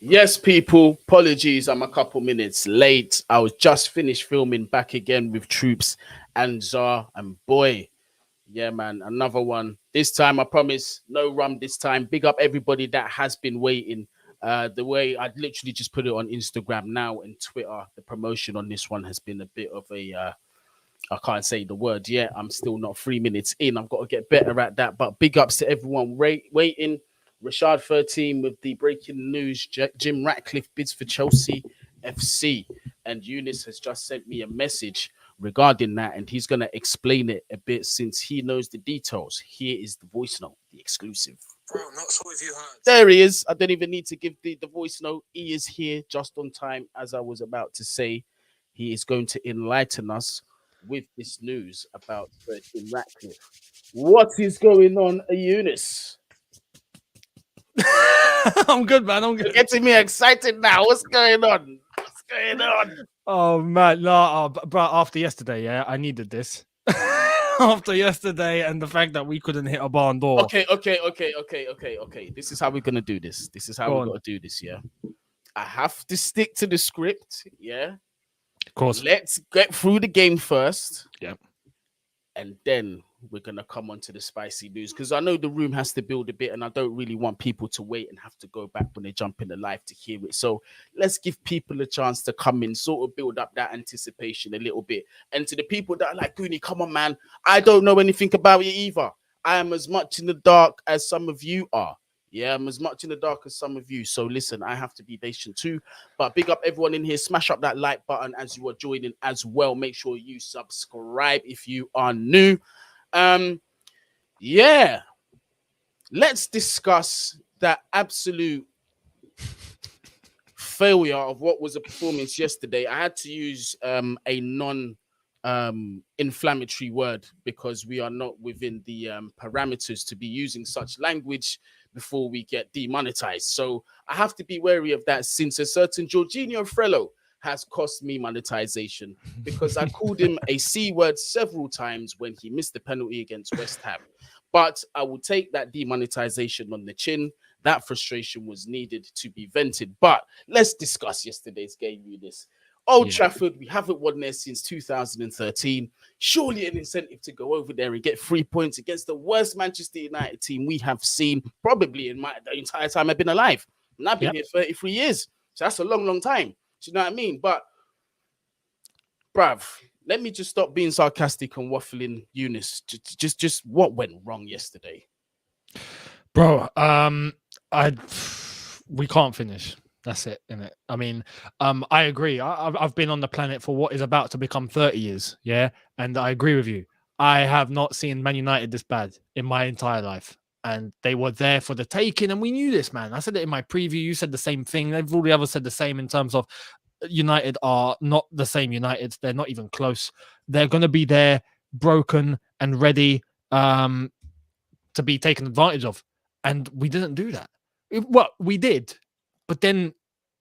Yes, people, apologies. I'm a couple minutes late. I was just finished filming back again with Troops and Zar. And boy, yeah, man, another one. This time, I promise, no rum this time. Big up everybody that has been waiting. The way I'd literally just put it on Instagram now and Twitter. The promotion on this one has been a bit of a I can't say the word yet. I'm still not 3 minutes in. I've got to get better at that. But big ups to everyone waiting. Rashad 13 with the breaking news. Jim Ratcliffe bids for Chelsea FC. And Younes has just sent me a message regarding that. And he's going to explain it a bit since he knows the details. Here is the voice note, the exclusive. Bro, not sure if you heard. There he is. I don't even need to give the voice note. He is here just on time, as I was about to say. He is going to enlighten us with this news about Jim Ratcliffe. What is going on, Younes? I'm good, man. I'm good. You're getting me excited now. What's going on? What's going on? Oh man, no, but after yesterday, yeah, I needed this. After yesterday and the fact that we couldn't hit a barn door. Okay. This is how we're gonna do this. This is how we're gonna do this. Yeah, I have to stick to the script. Yeah, of course. Let's get through the game first. Yeah, and then we're going to come on to the spicy news because I know the room has to build a bit and I don't really want people to wait and have to go back when they jump in the live to hear it. So let's give people a chance to come in, sort of build up that anticipation a little bit. And to the people that are like, Guni, come on, man, I don't know anything about it either. I am as much in the dark as some of you are. Yeah, I'm as much in the dark as some of you. So listen, I have to be patient too. But big up everyone in here. Smash up that like button as you are joining as well. Make sure you subscribe if you are new. Yeah. Let's discuss that absolute failure of what was a performance yesterday. I had to use a non-inflammatory word because we are not within the parameters to be using such language before we get demonetized. So I have to be wary of that since a certain Jorginho Frello has cost me monetization because I called him a C word several times when he missed the penalty against West Ham. But I will take that demonetization on the chin. That frustration was needed to be vented. But let's discuss yesterday's game, Younes. Old Trafford, we haven't won there since 2013. Surely an incentive to go over there and get 3 points against the worst Manchester United team we have seen probably in the entire time I've been alive. And I've been here 33 years. So that's a long, long time. Do you know what I mean? But, bruv, let me just stop being sarcastic and waffling, Younes. Just what went wrong yesterday? Bro, we can't finish. That's it, innit? I mean, I agree. I've been on the planet for what is about to become 30 years, yeah? And I agree with you. I have not seen Man United this bad in my entire life. And they were there for the taking, and we knew this, man. I said it in my preview. You said the same thing. All the others said the same in terms of United are not the same United. They're not even close. They're going to be there, broken and ready to be taken advantage of. And we didn't do that. We did. But then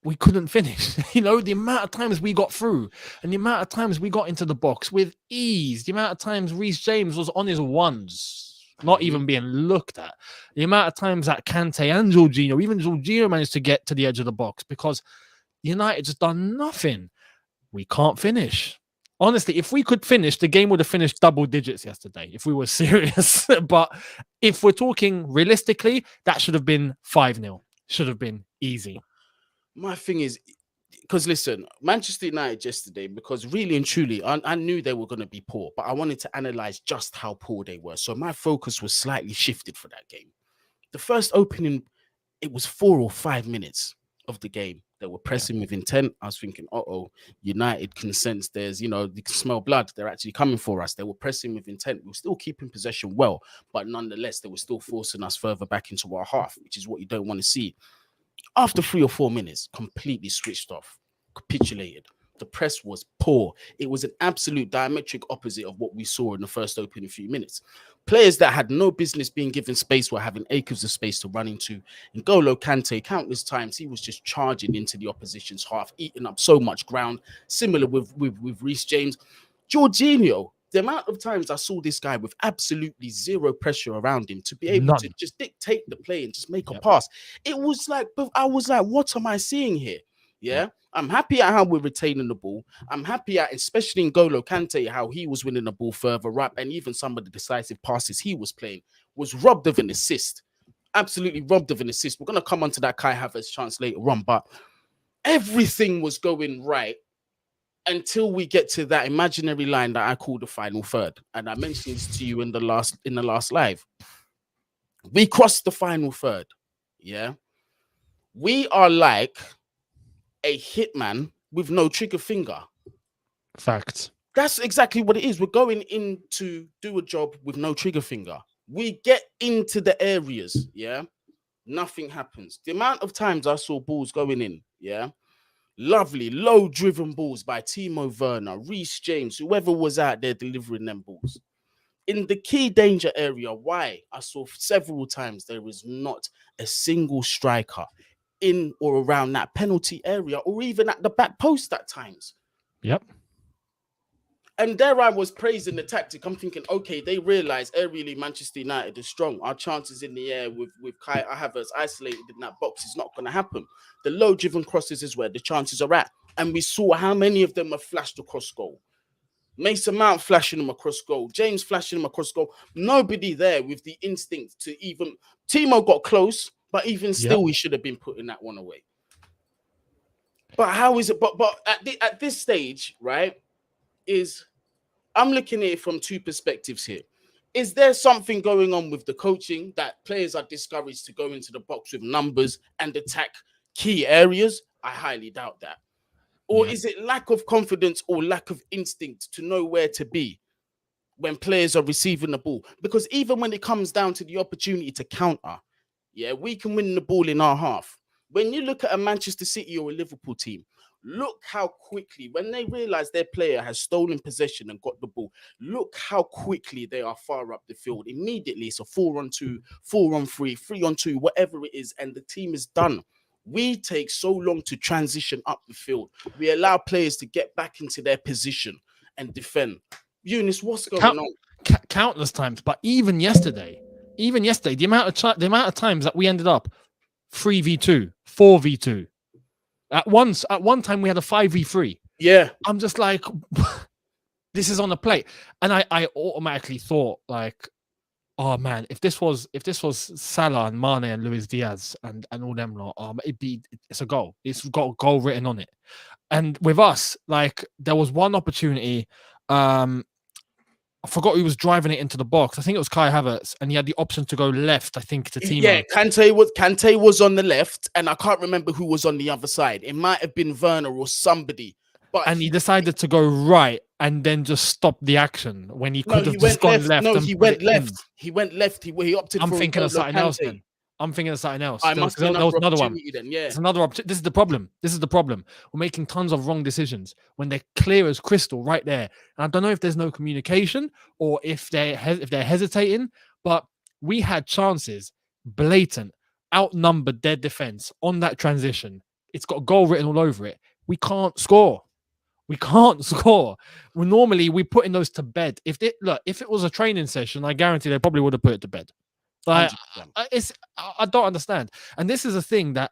we couldn't finish. You know, the amount of times we got through and the amount of times we got into the box with ease, the amount of times Reece James was on his ones, not even being looked at, the amount of times that Kante and Jorginho, even Jorginho managed to get to the edge of the box because United just done nothing. We can't finish. Honestly, if we could finish, the game would have finished double digits yesterday if we were serious. But if we're talking realistically, that should have been 5-0. Should have been easy. My thing is, because listen, Manchester United yesterday, because really and truly, I knew they were going to be poor, but I wanted to analyze just how poor they were. So my focus was slightly shifted for that game. The first opening, it was 4 or 5 minutes of the game. They were pressing with intent. I was thinking, United can sense there's, you can smell blood. They're actually coming for us. They were pressing with intent. We were still keeping possession well, but nonetheless, they were still forcing us further back into our half, which is what you don't want to see. After 3 or 4 minutes, completely switched off, capitulated. The press was poor. It was an absolute diametric opposite of what we saw in the first opening few minutes. Players that had no business being given space were having acres of space to run into. N'Golo Kante, countless times, he was just charging into the opposition's half, eating up so much ground. Similar with Reece James. Jorginho, the amount of times I saw this guy with absolutely zero pressure around him to be able to None. just dictate the play and just make a Yep. pass. It was like, but I was like, what am I seeing here? Yeah. Yep. I'm happy at how we're retaining the ball. I'm happy at, especially in Golo Kante, how he was winning the ball further up, and even some of the decisive passes he was playing was robbed of an assist. Absolutely robbed of an assist. We're going to come on to that Kai Havertz chance later on, but everything was going right until we get to that imaginary line that I call the final third. And I mentioned this to you in the last live. We crossed the final third. Yeah. We are like a hitman with no trigger finger. Facts. That's exactly what it is. We're going in to do a job with no trigger finger. We get into the areas, yeah. Nothing happens. The amount of times I saw balls going in, yeah. Lovely, low-driven balls by Timo Werner, Reece James, whoever was out there delivering them balls. In the key danger area, why I saw several times there is not a single striker in or around that penalty area or even at the back post at times. Yep. And there I was praising the tactic. I'm thinking, okay, they realize aerially Manchester United is strong. Our chances in the air with Kai Havertz isolated in that box is not going to happen. The low-driven crosses is where the chances are at. And we saw how many of them are flashed across goal. Mason Mount flashing them across goal. James flashing them across goal. Nobody there with the instinct to even... Timo got close, but even still, he should have been putting that one away. But how is it? But at this stage, right, I'm looking at it from two perspectives here. Is there something going on with the coaching that players are discouraged to go into the box with numbers and attack key areas? I highly doubt that. Or is it lack of confidence or lack of instinct to know where to be when players are receiving the ball? Because even when it comes down to the opportunity to counter, yeah, we can win the ball in our half. When you look at a Manchester City or a Liverpool team, look how quickly, when they realize their player has stolen possession and got the ball, look how quickly they are far up the field. Immediately, it's a 4-on-2, 4-on-3, 3-on-2, whatever it is, and the team is done. We take so long to transition up the field. We allow players to get back into their position and defend. Younes, what's going on? Countless times, but even yesterday, the amount of times that we ended up 3v2, 4v2. At one time we had a 5v3. Yeah. I'm just like, this is on the plate. And I automatically thought, like, oh man, if this was Salah and Mane and Luis Diaz and all them lot, it's a goal. It's got a goal written on it. And with us, like, there was one opportunity. I forgot who was driving it into the box. I think it was Kai Havertz, and he had the option to go left, I think, to Timo. Yeah, Kante was on the left, and I can't remember who was on the other side. It might have been Werner or somebody. And he decided to go right and then just stop the action when he could have just gone left. No, he went left. He went left. He opted for... I'm thinking of something else then. I'm thinking of something else. I must have another one. Then, yeah. It's another opportunity. This is the problem. We're making tons of wrong decisions when they're clear as crystal right there. And I don't know if there's no communication or if they're hesitating, but we had chances, blatant, outnumbered their defense on that transition. It's got a goal written all over it. We can't score. Normally we putting those to bed. If it was a training session, I guarantee they probably would have put it to bed. Like, I don't understand. And this is a thing that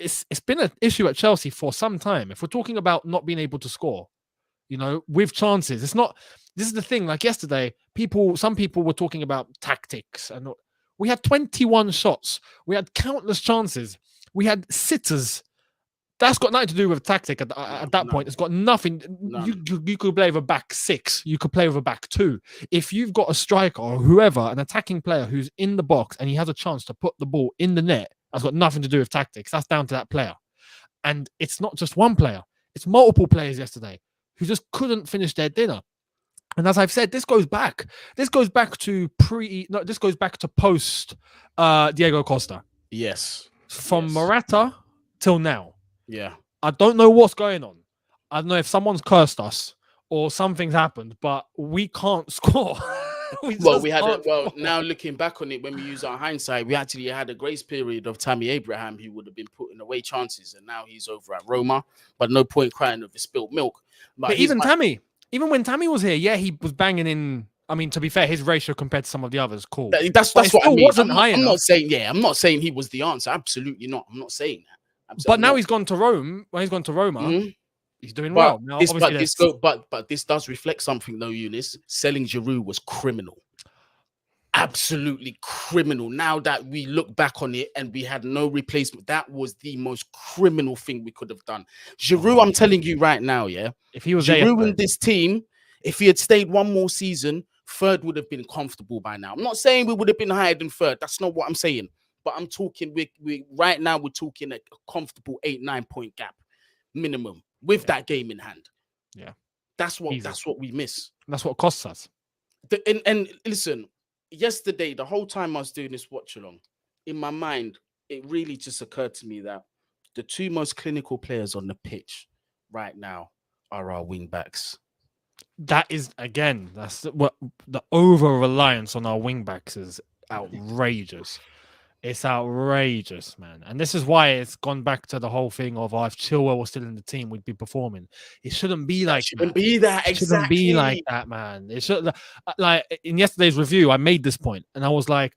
it's been an issue at Chelsea for some time. If we're talking about not being able to score, with chances, it's not. This is the thing. Like yesterday, some people were talking about tactics, and we had 21 shots. We had countless chances. We had sitters. That's got nothing to do with tactic at that point. It's got nothing. No. You could play with a back six. You could play with a back two. If you've got a striker or whoever, an attacking player who's in the box and he has a chance to put the ball in the net, that's got nothing to do with tactics. That's down to that player. And it's not just one player. It's multiple players yesterday who just couldn't finish their dinner. And as I've said, this goes back to post Diego Costa. Yes. From Morata till now. Yeah. I don't know what's going on. I don't know if someone's cursed us or something's happened, but we can't score. Now looking back on it, when we use our hindsight, we actually had a grace period of Tammy Abraham, who would have been putting away chances, and now he's over at Roma. But no point crying over spilled milk. But even Tammy, even when Tammy was here, yeah, he was banging in. I mean, to be fair, his ratio compared to some of the others, cool. That's But it what I still mean. wasn't high I'm enough. not saying, yeah, I'm not saying he was the answer. Absolutely not. I'm not saying that. But I'm now not. he's gone to Rome. When he's gone to Roma, Mhm. he's doing But well. Now, this, obviously, but this does reflect something, though, Younes. Selling Giroud was criminal, absolutely criminal. Now that we look back on it and we had no replacement, that was the most criminal thing we could have done. Giroud, I'm telling you right now, yeah, if he was Giroud there, in this team, if he had stayed one more season, third would have been comfortable by now. I'm not saying we would have been higher than third. That's not what I'm saying. But I'm talking, we right now we're talking a comfortable 8-9 point gap minimum with that game in hand. Yeah, that's what we miss. That's what costs us. And listen, yesterday, the whole time I was doing this watch along, in my mind, it really just occurred to me that the two most clinical players on the pitch right now are our wing backs. That is, again, that's what the over reliance on our wing backs is outrageous. It's outrageous, man. And this is why it's gone back to the whole thing of if Chilwell was still in the team, we'd be performing. It shouldn't be like Shouldn't be that, It shouldn't be like that, man. It should, like in yesterday's review, I made this point and I was like,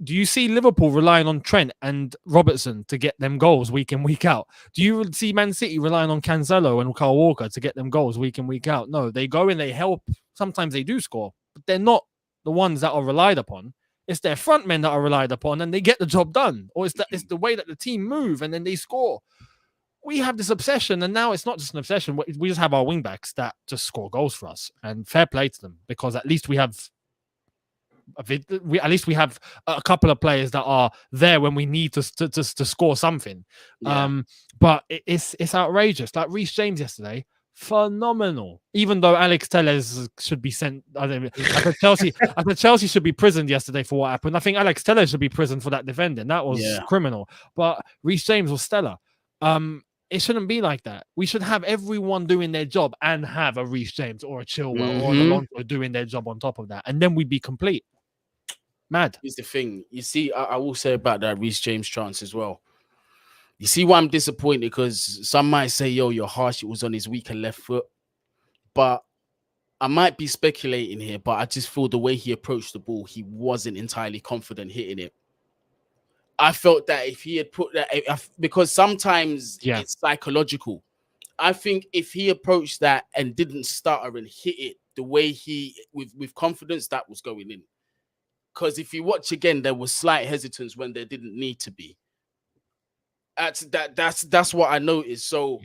do you see Liverpool relying on Trent and Robertson to get them goals week in, week out? Do you see Man City relying on Cancelo and Kyle Walker to get them goals week in, week out? No, they go and they help. Sometimes they do score, but they're not the ones that are relied upon. It's their front men that are relied upon and they get the job done. Or it's the way that the team move and then they score. We have this obsession, and now it's not just an obsession. We just have our wing backs that just score goals for us, and fair play to them because at least we have a couple of players that are there when we need to score something. Yeah. But it's outrageous. Like Reece James yesterday, phenomenal. Even though Alex Telles should be sent, I don't know, I said Chelsea should be prisoned yesterday for what happened. I think Alex Telles should be prisoned for that defending. That was criminal. But Reece James was stellar. It shouldn't be like that. We should have everyone doing their job and have a Reece James or a Chilwell or an Alonso doing their job on top of that, and then we'd be complete. Mad. Here's the thing. You see, I will say about that Reece James chance as well. You see why I'm disappointed? Because some might say, yo, you're harsh. It was on his weaker left foot. But I might be speculating here, but I just feel the way he approached the ball, he wasn't entirely confident hitting it. I felt that if he had put that, because sometimes it's psychological. I think if he approached that and didn't stutter and hit it the way he, with confidence, that was going in. Because if you watch again, there was slight hesitance when there didn't need to be. That's what I noticed. So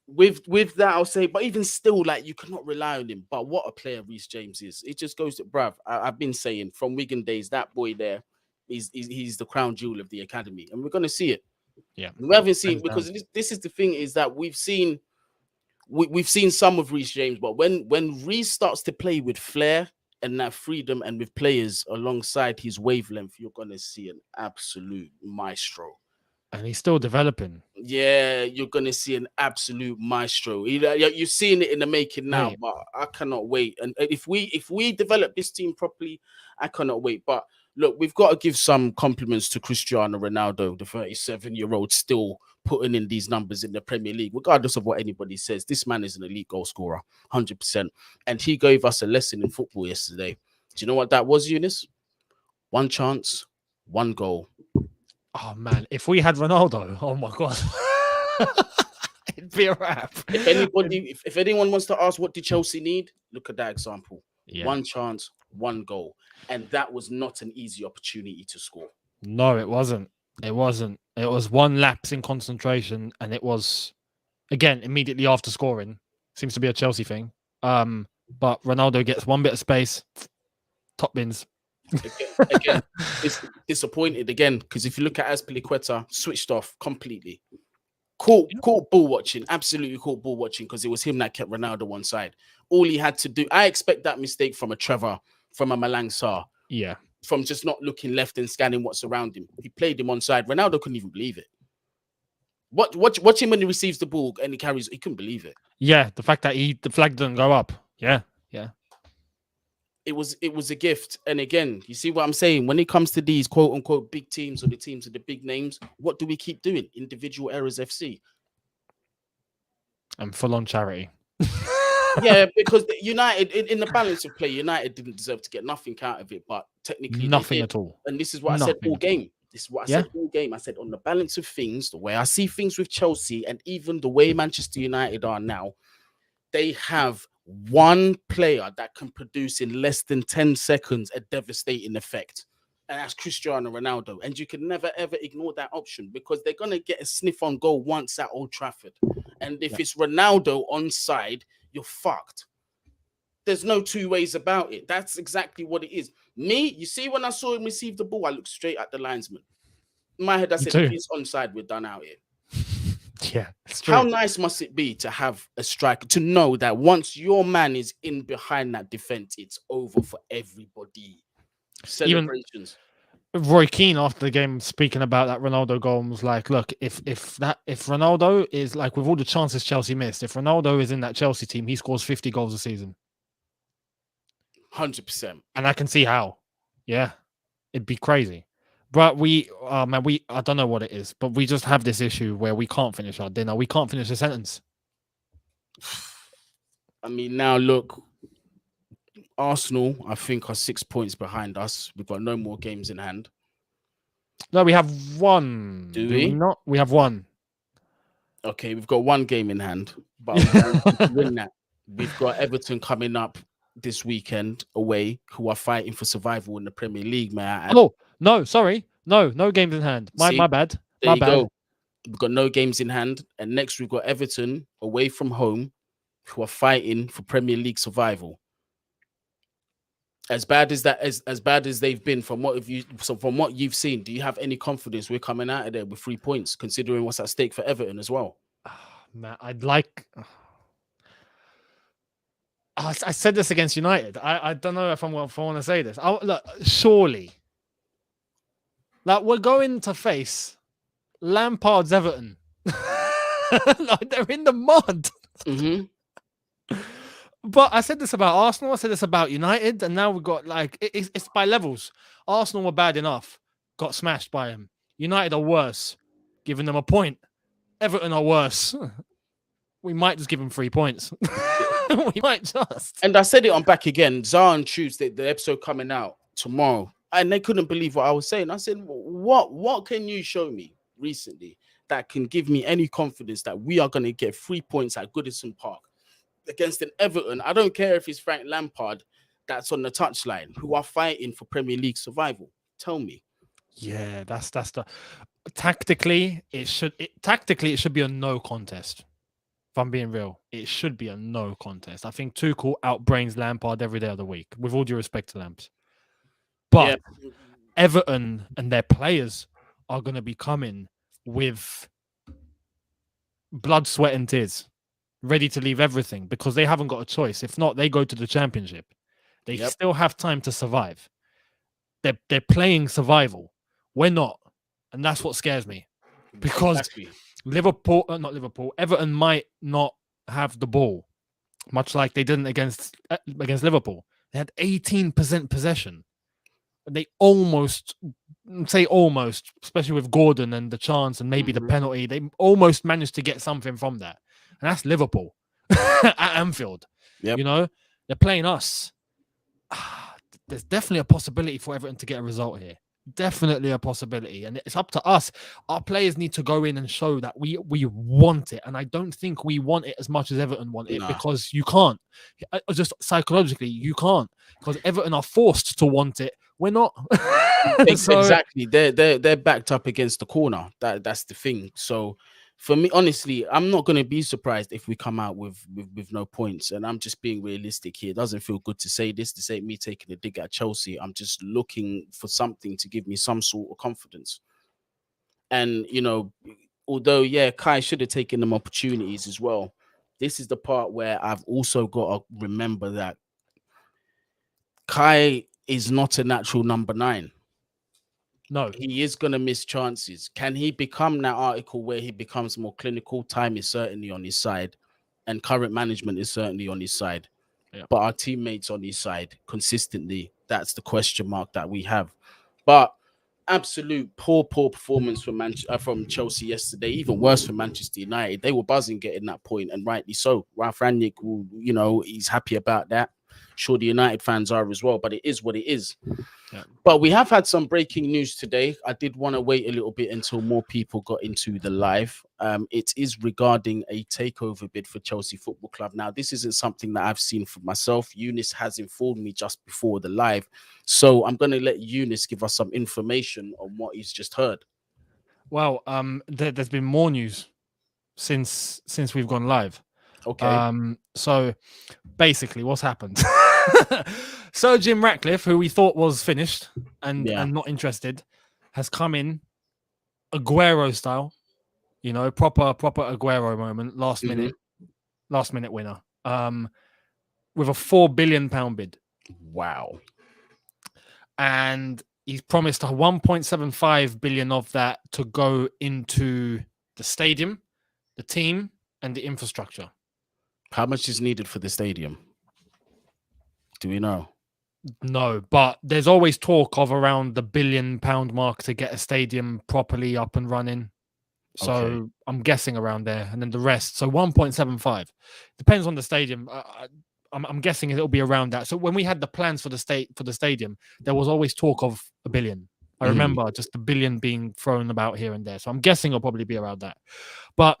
with that, I'll say, but even still, like you cannot rely on him. But what a player Reece James is. It just goes to bruv. I've been saying from Wigan days, that boy there, he's the crown jewel of the academy, and we're gonna see it. Yeah, we haven't seen, because this is the thing, is that we've seen some of Reece James, but when Reece starts to play with flair and that freedom and with players alongside his wavelength, you're gonna see an absolute maestro. And he's still developing. Yeah, you're gonna see an absolute maestro. You're seeing it in the making now, but I cannot wait. And if we develop this team properly, I cannot wait. But look, we've got to give some compliments to Cristiano Ronaldo, the 37-year-old, still putting in these numbers in the Premier League, regardless of what anybody says. This man is an elite goal scorer, 100%. And he gave us a lesson in football yesterday. Do you know what that was, Younes? One chance, one goal. Oh man, if we had Ronaldo, oh my god, it'd be a wrap. If anyone wants to ask what did Chelsea need, look at that example. Yeah. One chance, one goal, and that was not an easy opportunity to score. No, it wasn't. It wasn't. It was one lapse in concentration, and it was again immediately after scoring. Seems to be a Chelsea thing. But Ronaldo gets one bit of space, top bins. Again, it's disappointed again, because if you look at Azpilicueta, switched off completely. Caught ball watching, absolutely caught ball watching, because it was him that kept Ronaldo one side. All he had to do, I expect that mistake from a Trevor, from a Malang Sarr. Yeah. From just not looking left and scanning what's around him. He played him on side. Ronaldo couldn't even believe it. Watch him when he receives the ball and he couldn't believe it. Yeah, the fact that the flag didn't go up. Yeah. It was a gift. And again, you see what I'm saying? When it comes to these quote unquote big teams or the teams with the big names, what do we keep doing? Individual errors FC. And full on charity. Yeah, because United, in the balance of play, United didn't deserve to get nothing out of it, but technically they Nothing did. at all. And this is what I said Nothing all at all. game. This is what I Yeah. said all game. I said on the balance of things, the way I see things with Chelsea and even the way Manchester United are now, they have one player that can produce in less than 10 seconds a devastating effect. And that's Cristiano Ronaldo. And you can never, ever ignore that option because they're going to get a sniff on goal once at Old Trafford. And if it's Ronaldo onside, you're fucked. There's no two ways about it. That's exactly what it is. Me, you see, when I saw him receive the ball, I looked straight at the linesman. In my head, I Me said, if too. he's onside, we're done out here. Yeah, it's How true. nice must it be to have a striker to know that once your man is in behind that defense, it's over for everybody. Even Celebrations. Roy Keane after the game speaking about that Ronaldo goal was like, look, if Ronaldo is like with all the chances Chelsea missed, if Ronaldo is in that Chelsea team, he scores 50 goals a season. 100%. And I can see how. Yeah. It'd be crazy. But I don't know what it is, but we just have this issue where we can't finish our dinner. We can't finish a sentence. I mean, now look, Arsenal, I think, are 6 points behind us. We've got no more games in hand. No, we have one. Do we we? not? We have one. Okay, we've got one game in hand, but I'm guaranteed to win that. We've got Everton coming up this weekend away, who are fighting for survival in the Premier League, may I add. Oh, no, sorry. No games in hand. My See, bad. there My you bad. go. We've got no games in hand. And next we've got Everton away from home, who are fighting for Premier League survival. As bad as that, as bad as they've been from what you've seen, do you have any confidence we're coming out of there with 3 points, considering what's at stake for Everton as well? Man, I'd like. I said this against United. I don't know if I want to say this. Look, surely, like we're going to face Lampard's Everton. Like they're in the mud. Mm-hmm. But I said this about Arsenal. I said this about United, and now we've got like it's by levels. Arsenal were bad enough, got smashed by them. United are worse, giving them a point. Everton are worse. We might just give them 3 points. We might just. And I said it on Back Again, Zara on Tuesday, the episode coming out tomorrow, and they couldn't believe what I was saying. I said, what can you show me recently that can give me any confidence that we are going to get 3 points at Goodison Park against an Everton? I don't care if it's Frank Lampard that's on the touchline, who are fighting for Premier League survival. Tell me. Yeah, that's the tactically it should be a no contest. If I'm being real, it should be a no contest. I think Tuchel outbrains Lampard every day of the week, with all due respect to Lamps. But yeah, Everton and their players are going to be coming with blood, sweat, and tears, ready to leave everything because they haven't got a choice. If not, they go to the Championship. They still have time to survive. They're playing survival. We're not, and that's what scares me because Everton might not have the ball, much like they didn't against Liverpool. They had 18% possession. They almost, especially with Gordon and the chance and maybe the penalty, they almost managed to get something from that. And that's Liverpool at Anfield. Yep. You know, they're playing us. There's definitely a possibility for Everton to get a result here. Definitely a possibility. And it's up to us. Our players need to go in and show that we want it. And I don't think we want it as much as Everton want it because you can't. Just psychologically, you can't. Because Everton are forced to want it. We're not. Exactly. They're backed up against the corner. That's the thing. So for me, honestly, I'm not going to be surprised if we come out with no points. And I'm just being realistic here. It doesn't feel good to say this. This ain't me taking a dig at Chelsea. I'm just looking for something to give me some sort of confidence. And, you know, although, Kai should have taken them opportunities as well. This is the part where I've also got to remember that Kai is not a natural number 9. No, he is going to miss chances. Can he become that article where he becomes more clinical? Time is certainly on his side, and current management is certainly on his side. Yeah. But our teammates on his side consistently, that's the question mark that we have. But absolute poor performance from Chelsea yesterday. Even worse for Manchester United. They were buzzing getting that point, and rightly so. Ralph Rangnick, he's happy about that. Sure, the United fans are as well, but it is what it is. Yeah. But we have had some breaking news today. I did want to wait a little bit until more people got into the live. It is regarding a takeover bid for Chelsea Football Club. Now, this isn't something that I've seen for myself. Younes has informed me just before the live. So I'm going to let Younes give us some information on what he's just heard. Well, there's been more news since we've gone live. Okay. So basically, what's happened? Sir Jim Ratcliffe, who we thought was finished and not interested, has come in Aguero style, proper Aguero moment, last minute winner, with a £4 billion bid. Wow. And he's promised 1.75 billion of that to go into the stadium, the team, and the infrastructure. How much is needed for the stadium? Do we know? No, but there's always talk of around the £1 billion mark to get a stadium properly up and running. So Okay. I'm guessing around there, and then the rest. So 1.75 depends on the stadium. I'm guessing it'll be around that. So when we had the plans for the stadium, there was always talk of £1 billion. I remember just £1 billion being thrown about here and there. So I'm guessing it'll probably be around that. But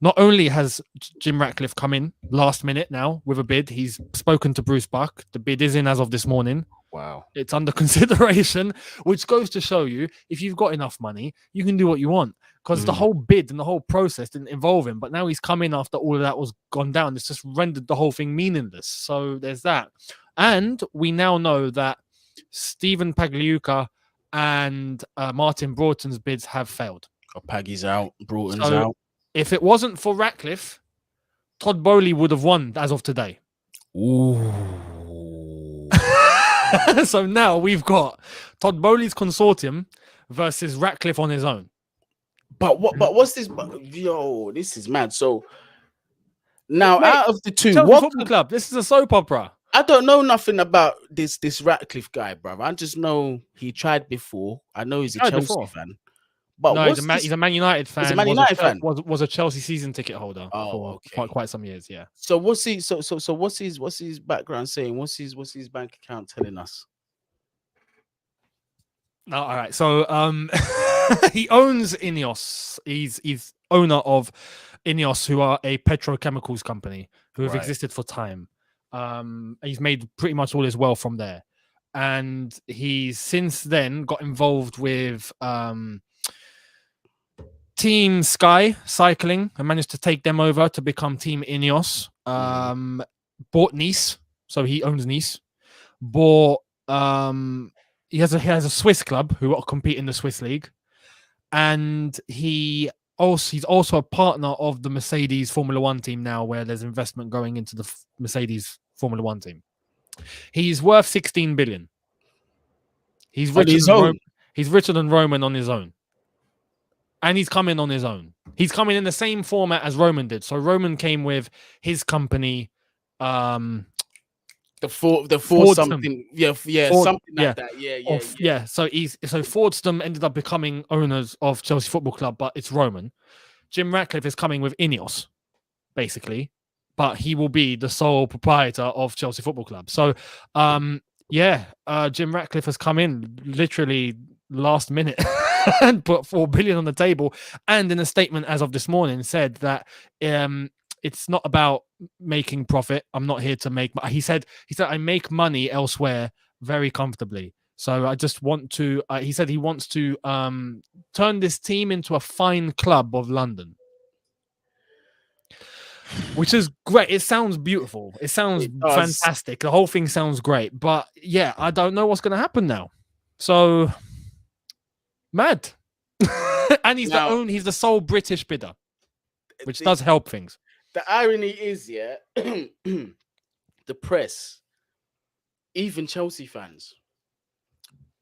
not only has Jim Ratcliffe come in last minute now with a bid, he's spoken to Bruce Buck. The bid is in as of this morning. Wow. It's under consideration, which goes to show you, if you've got enough money, you can do what you want. Because the whole bid and the whole process didn't involve him. But now he's come in after all of that was gone down. It's just rendered the whole thing meaningless. So there's that. And we now know that Stephen Pagliuca and Martin Broughton's bids have failed. Oh, Paggy's out. Broughton's out. If it wasn't for Ratcliffe, Todd Bowley would have won as of today. Ooh. So now we've got Todd Bowley's consortium versus Ratcliffe on his own. But what's this? Yo, this is mad. So now, out of the two, Chelsea Football Club, this is a soap opera. I don't know nothing about this Ratcliffe guy, bro. I just know he tried before. I know he's a Chelsea fan. But no, he's a Man United fan. He's a Man United fan. Was a Chelsea season ticket holder for quite some years. Yeah. So what's he? So what's his background saying? What's his bank account telling us? No, all right. So he owns Ineos. He's owner of Ineos, who are a petrochemicals company who have existed for time. He's made pretty much all his wealth from there, and he's since then got involved with Team Sky Cycling and managed to take them over to become Team Ineos. Bought Nice, so he owns Nice. Bought he has a Swiss club who compete in the Swiss league, and he's also a partner of the Mercedes Formula One team now, where there's investment going into the Mercedes Formula One team. He's worth 16 billion. He's richer than Roman on his own. And he's coming on his own. He's coming in the same format as Roman did. So Roman came with his company, the Ford something, something like that. So Fordstam ended up becoming owners of Chelsea Football Club, but it's Roman. Jim Ratcliffe is coming with Ineos, basically, but he will be the sole proprietor of Chelsea Football Club. So, Jim Ratcliffe has come in literally last minute and put $4 billion on the table, and in a statement as of this morning said that it's not about making profit. I'm not here to make. He said I make money elsewhere very comfortably. So I just want to. He said he wants to turn this team into a fine club of London, which is great. It sounds beautiful. It sounds fantastic. The whole thing sounds great. But yeah, I don't know what's going to happen now. So mad. And he's the sole British bidder, which does help things. The irony is, the press, even Chelsea fans,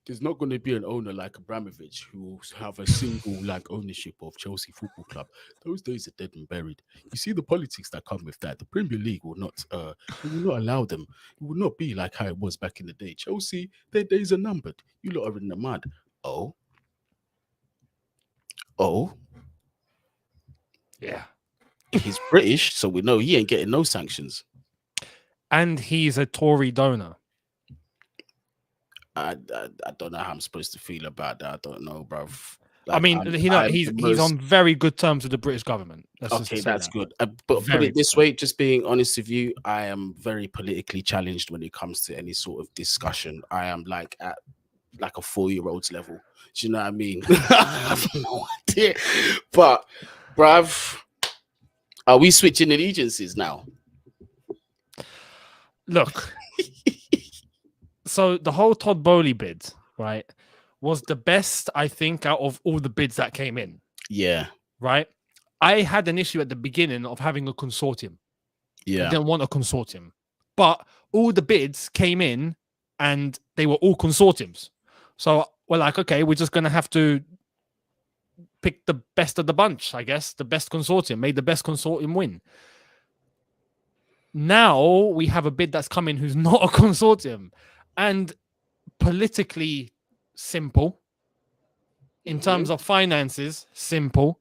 there's not going to be an owner like Abramovich who will have a single ownership of Chelsea Football Club. Those days are dead and buried. You see the politics that come with that. The Premier League will not allow them. It will not be like how it was back in the day. Chelsea, their days are numbered. You lot are in the mud. Oh, Yeah. he's British, so we know he ain't getting no sanctions. And he's a Tory donor. I don't know how I'm supposed to feel about that. I don't know, bruv. I Like, mean, he's on very good terms with the British government. Let's okay, just say that's that. good. But put Very it this good. way, just being honest with you, I am very politically challenged when it comes to any sort of discussion. I am like at like a 4-year-old's level. Do you know what I mean? I have no idea. But, bruv, are we switching allegiances now? Look, so the whole Todd Bowley bid, right, was the best, I think, out of all the bids that came in. Yeah. Right? I had an issue at the beginning of having a consortium. Yeah. I didn't want a consortium. But all the bids came in and they were all consortiums. So we're like, okay, we're just going to have to pick the best of the bunch, I guess. The best consortium, made the best consortium win. Now we have a bid that's coming who's not a consortium and politically simple. In terms of finances, simple.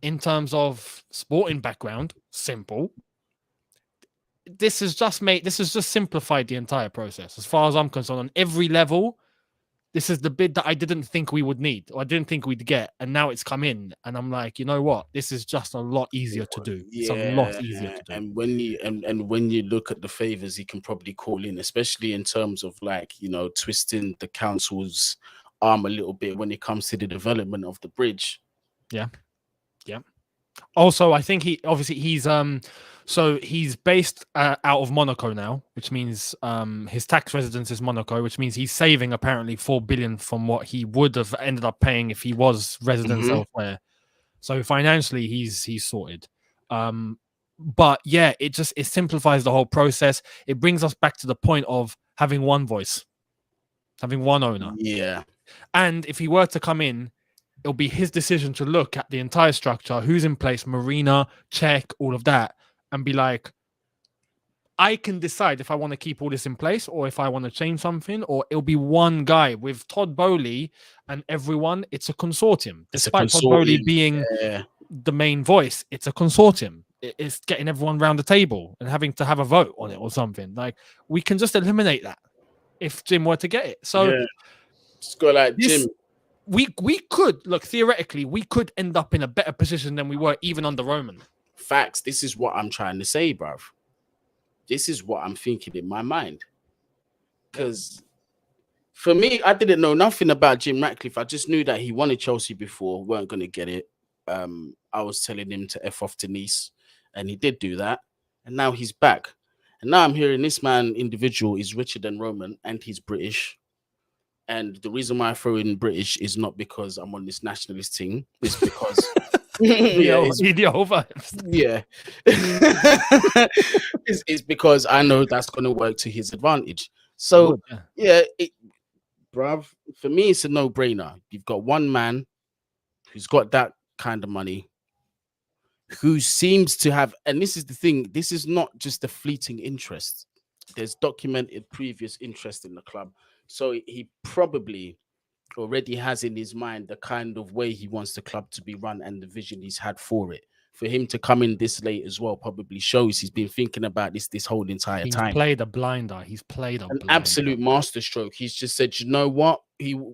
In terms of sporting background, simple. This has just simplified the entire process. As far as I'm concerned, on every level, this is the bid that I didn't think we would need, or I didn't think we'd get, and now it's come in, and I'm like, you know what? This is just a lot easier to do. It's a lot easier to do. And when you and when you look at the favors he can probably call in, especially in terms of like, you know, twisting the council's arm a little bit when it comes to the development of the bridge. Yeah. Also, I think he's so he's based out of Monaco now, which means his tax residence is Monaco, which means he's saving apparently 4 billion from what he would have ended up paying if he was resident elsewhere. So financially, he's sorted. But yeah, it simplifies the whole process. It brings us back to the point of having one voice, having one owner. Yeah. And if he were to come in, it'll be his decision to look at the entire structure, who's in place, Marina, check, all of that, and be like, I can decide if I want to keep all this in place or if I want to change something, or it'll be one guy with Todd Bowley and everyone. It's a consortium. Despite Todd Bowley being the main voice, it's a consortium. It's getting everyone around the table and having to have a vote on it or something. Like, we can just eliminate that if Jim were to get it. So just go like Jim. We could look, theoretically, we could end up in a better position than we were even under Roman. Facts. This is what I'm trying to say, bruv. This is what I'm thinking in my mind. Because for me, I didn't know nothing about Jim Ratcliffe. I just knew that he wanted Chelsea before, weren't going to get it. I was telling him to F off to Nice, and he did do that. And now he's back. And now I'm hearing this man individual is richer than Roman, and he's British. And the reason why I throw in British is not because I'm on this nationalist thing. It's because it's because I know that's going to work to his advantage. So bruv, for me, it's a no-brainer. You've got one man who's got that kind of money, who seems to have, and this is the thing, this is not just a fleeting interest. There's documented previous interest in the club. So he probably already has in his mind the kind of way he wants the club to be run and the vision he's had for it. For him to come in this late as well probably shows he's been thinking about this whole entire time. He's played a blinder. He's played an absolute masterstroke. He's just said, you know what?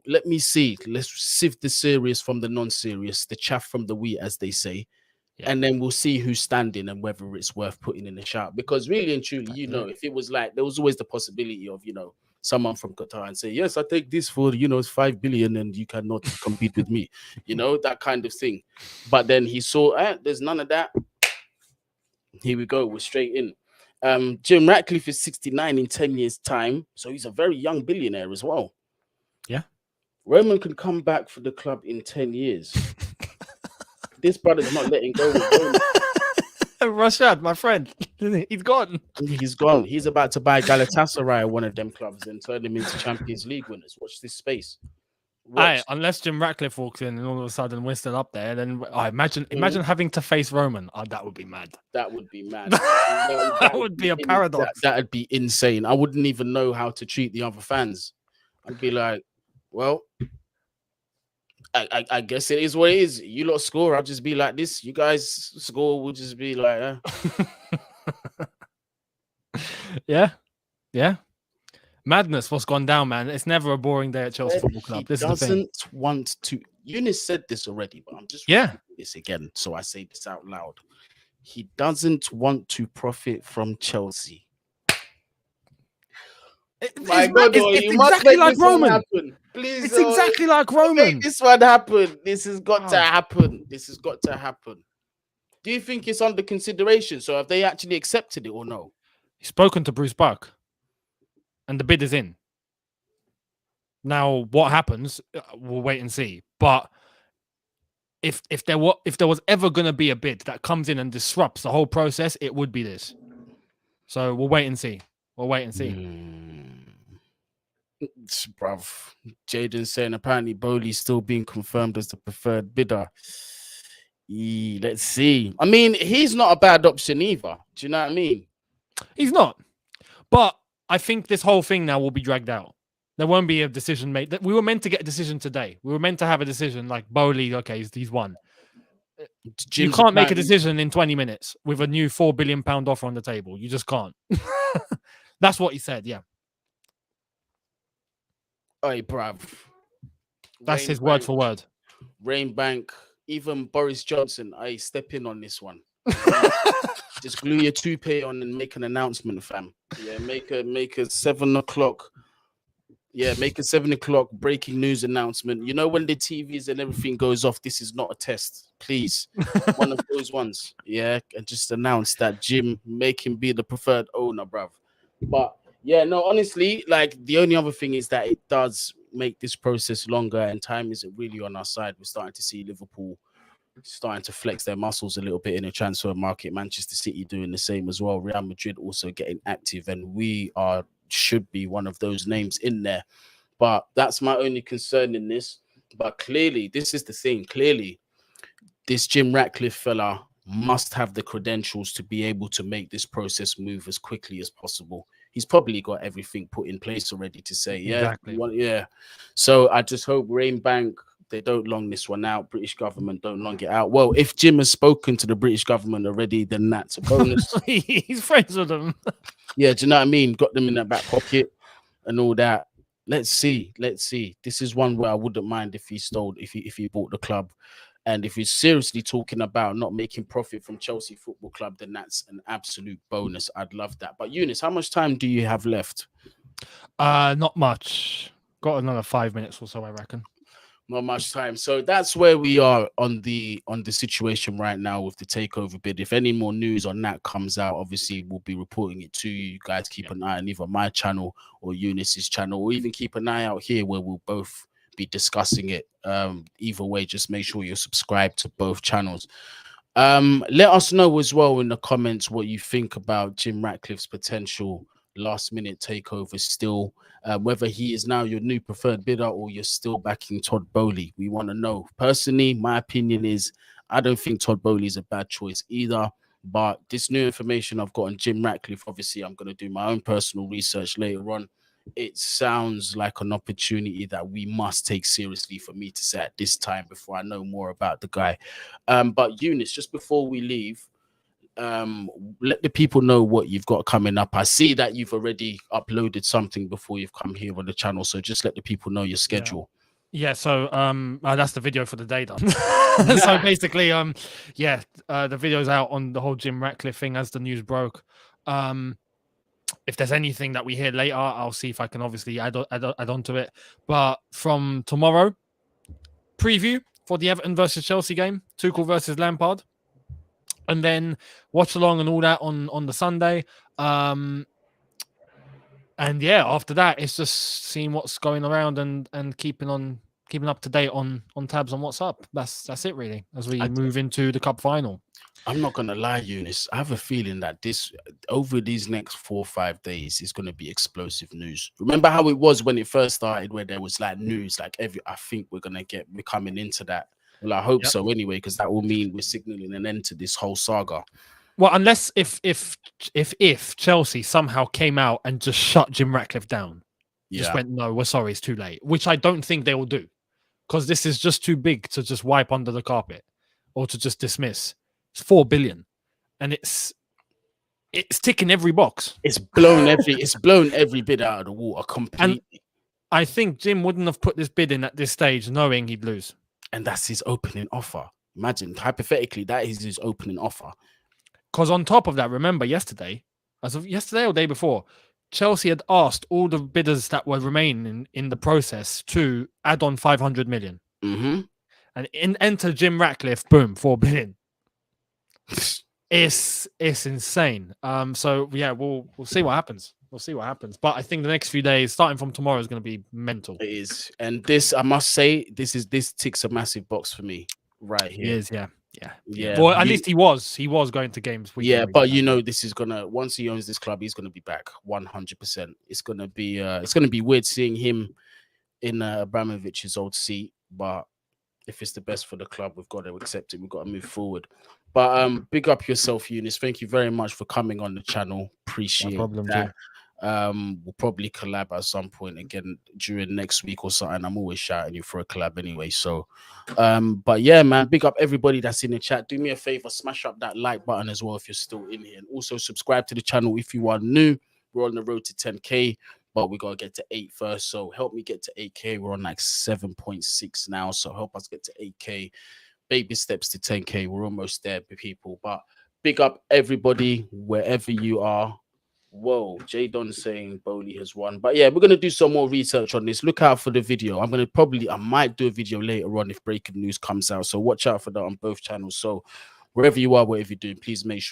Let me see. Let's sift the serious from the non-serious, the chaff from the wheat, as they say. Yeah. And then we'll see who's standing and whether it's worth putting in the shout. Because really and truly, you know, if it was like, there was always the possibility of, you know, someone from Qatar and say, yes, I take this for, you know, it's 5 billion and you cannot compete with me, you know, that kind of thing. But then he saw, there's none of that. Here we go. We're straight in. Jim Ratcliffe is 69 in 10 years' time. So he's a very young billionaire as well. Yeah. Roman can come back for the club in 10 years. This brother's not letting go of Roman. Rashad, my friend, he's gone. He's gone. He's about to buy Galatasaray, one of them clubs, and turn them into Champions League winners. Watch this space. Unless Jim Ratcliffe walks in and all of a sudden we're still up there, then imagine having to face Roman. Oh, that would be mad. That would be mad. that would be a paradox. That'd be insane. I wouldn't even know how to treat the other fans. I'd be like, well, I guess it is what it is. You lot score, I'll just be like this. You guys score, we'll just be like, Yeah, yeah. Madness, what's gone down, man. It's never a boring day at Chelsea Football Club. This is the thing. He doesn't want to. Younes said this already, but I'm just Yeah. repeating this again, so I say this out loud. He doesn't want to profit from Chelsea. My God, you must exactly make like this one Roman. happen. Please, It's exactly like Roman. make this one happen. This has got to happen. This has got to happen. Do you think it's under consideration? So have they actually accepted it or no? He's spoken to Bruce Buck, and the bid is in. Now, what happens? We'll wait and see. But if there was ever going to be a bid that comes in and disrupts the whole process, it would be this. So we'll wait and see. We'll wait and see. Bruv, Jaden's saying apparently Bowley's still being confirmed as the preferred bidder. Let's see. I mean, he's not a bad option either. Do you know what I mean? He's not. But I think this whole thing now will be dragged out. There won't be a decision made. We were meant to get a decision today. We were meant to have a decision like Bowley, okay, he's won. You can't make a decision in 20 minutes with a new £4 billion offer on the table. You just can't. That's what he said, yeah. Hey, bruv. That's his word for word. Rainbank, even Boris Johnson, I step in on this one. Just glue your toupee on and make an announcement, fam. Yeah, make a 7 o'clock. Yeah, make a 7 o'clock breaking news announcement. You know, when the TVs and everything goes off, this is not a test. Please. One of those ones. Yeah, and just announce that Jim, make him be the preferred owner, bruv. But yeah, no, honestly, like the only other thing is that it does make this process longer and time isn't really on our side. We're starting to see Liverpool starting to flex their muscles a little bit in the transfer market. Manchester City doing the same as well. Real Madrid also getting active, and we should be one of those names in there. But that's my only concern in this. But clearly, this is the thing. Clearly, this Jim Ratcliffe fella must have the credentials to be able to make this process move as quickly as possible. He's probably got everything put in place already to say, yeah, exactly. So I just hope Rainbank, they don't long this one out. British government don't long it out. Well, if Jim has spoken to the British government already, then that's a bonus. He's friends with them. Yeah, do you know what I mean? Got them in their back pocket and all that. Let's see. This is one where I wouldn't mind if he bought the club. And if he's seriously talking about not making profit from Chelsea Football Club, then that's an absolute bonus. I'd love that. But Younes, how much time do you have left? Not much. Got another 5 minutes or so, I reckon. Not much time. So that's where we are on the situation right now with the takeover bid. If any more news on that comes out, obviously we'll be reporting it to you. You guys keep an eye on either my channel or Younes's channel, or even keep an eye out here where we'll both be discussing it. Either way, just make sure you're subscribed to both channels. Let us know as well in the comments what you think about Jim Ratcliffe's potential last minute takeover still, whether he is now your new preferred bidder or you're still backing Todd Bowley. We want to know. Personally, my opinion is I don't think Todd Bowley is a bad choice either. But this new information I've got on Jim Ratcliffe, obviously I'm going to do my own personal research later on. It sounds like an opportunity that we must take seriously for me to say at this time before I know more about the guy. But Younes, just before we leave, let the people know what you've got coming up. I see that you've already uploaded something before you've come here on the channel, so just let the people know your schedule. Yeah, so that's the video for the day done. So basically, the video's out on the whole Jim Ratcliffe thing as the news broke. If there's anything that we hear later, I'll see if I can obviously add on to it. But from tomorrow, preview for the Everton versus Chelsea game, Tuchel versus Lampard. And then watch along and all that on the Sunday. And yeah, after that, it's just seeing what's going around and keeping up to date on tabs on what's up. That's it really, as we move into the cup final. I'm not gonna lie, Younes. I have a feeling that over these next 4 or 5 days is gonna be explosive news. Remember how it was when it first started, where there was like news, like I think we're coming into that. Well, I hope so anyway, because that will mean we're signaling an end to this whole saga. Well, unless if Chelsea somehow came out and just shut Jim Ratcliffe down, just went, no, we're sorry, it's too late, which I don't think they will do. because this is just too big to just wipe under the carpet or to just dismiss. It's 4 billion, and it's ticking every box. It's blown every bid out of the water completely. And I think Jim wouldn't have put this bid in at this stage knowing he'd lose. And that's his opening offer. Imagine, hypothetically, that is his opening offer. Because on top of that, remember yesterday or day before, Chelsea had asked all the bidders that were remaining in the process to add on 500 million. Mm-hmm. And enter Jim Ratcliffe, boom, 4 billion. It's insane. So yeah, we'll see what happens. We'll see what happens. But I think the next few days, starting from tomorrow, is going to be mental. It is. And this, I must say, this ticks a massive box for me right here. It is, yeah. Well, at least he was going to games. Yeah, but you know, this is gonna, once he owns this club, he's gonna be back 100%. It's gonna be weird seeing him in Abramovich's old seat, but if it's the best for the club, we've got to accept it. We've got to move forward. But big up yourself, Younes. Thank you very much for coming on the channel. Appreciate that. We'll probably collab at some point again during next week or something. I'm always shouting you for a collab anyway. So but yeah, man, big up everybody that's in the chat. Do me a favor, smash up that like button as well if you're still in here, and also subscribe to the channel if you are new. We're on the road to 10k, but we gotta get to 8 first. So help me get to 8k. We're on like 7.6 now, so help us get to 8k. Baby steps to 10k. We're almost there, people. But big up everybody wherever you are. Whoa, J Don saying Bowley has won. But yeah, we're gonna do some more research on this. Look out for the video. I might do a video later on if breaking news comes out. So watch out for that on both channels. So wherever you are, whatever you're doing, please make sure